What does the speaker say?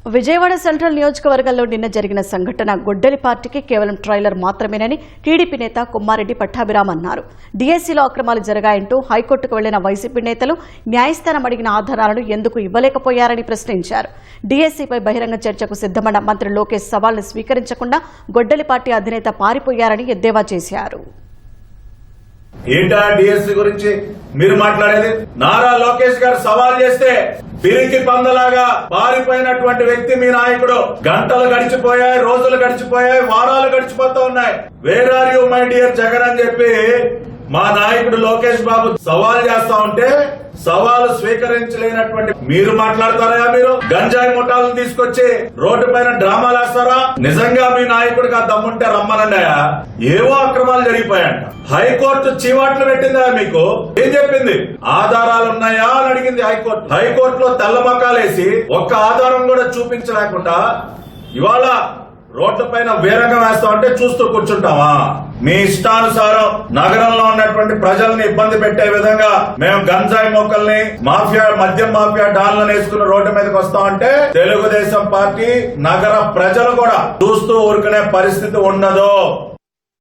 Vijayawada central నియోజకవర్గంలో నిన్న జరిగిన సంఘటన గొడ్డలి పార్టీకి కేవలం ట్రైలర్ మాత్రమేనని టీడీపీ నేత కొమ్మారెడ్డి పట్టాభిరామ్ అన్నారు. డీఎస్సీలో అక్రమాలు జరిగాయంటూ హైకోర్టుకు వెళ్లిన వైసీపీ నేతలు న్యాయస్థానం అడిగిన ఆధారాలను ఎందుకు ఇవ్వలేకపోయారని ప్రశ్నించారు. డీఎస్సీపై బహిరంగ చర్చకు సిద్దమన్న మంత్రి లోకేష్ సవాల్ను స్వీకరించకుండా గొడ్డలి పార్టీ అధినేత పారిపోయారని ఎద్దేవా చేశారు. ఏంటా డిఎస్సీ గురించి మీరు మాట్లాడేది? నారా లోకేష్ గారు సవాల్ చేస్తే పిరికి పందలాగా పారిపోయినటువంటి వ్యక్తి మీ నాయకుడు. గంటలు గడిచిపోయాయి, రోజులు గడిచిపోయాయి, వారాలు గడిచిపోతూ ఉన్నాయి. Where are you my dear Jagan అని చెప్పి మా నాయకుడు లోకేష్ బాబు సవాల్ చేస్తా ఉంటే సవాలు స్వీకరించలేనటువంటి మీరు మాట్లాడతారా? మీరు గంజాయి ముఠాలను తీసుకొచ్చి రోడ్డు పైన డ్రామాలు వేస్తారా? నిజంగా మీ నాయకుడికి ఆ దమ్ముంటే రమ్మనండియా. ఏవో అక్రమాలు జరిగిపోయాయంట. హైకోర్టు చీవాట్లు పెట్టిందా మీకు? ఏం చెప్పింది? ఆధారాలు ఉన్నాయా అని అడిగింది హైకోర్టు. హైకోర్టులో తెల్లమకాలేసి ఒక్క ఆధారం కూడా చూపించలేకుండా ఇవాళ రోడ్డు పైన వేరంగా వేస్తామంటే చూస్తూ కూర్చుంటామా? మీ ఇష్టానుసారం నగరంలో ఉన్నటువంటి ప్రజల్ని ఇబ్బంది పెట్టే విధంగా మేము గంజాయి మొక్కల్ని మాఫియా, మద్యం మాఫియా డాన్లను వేసుకుని రోడ్డు మీదకి వస్తామంటే తెలుగుదేశం పార్టీ, నగర ప్రజలు కూడా చూస్తూ ఊరుకునే పరిస్థితి ఉండదు.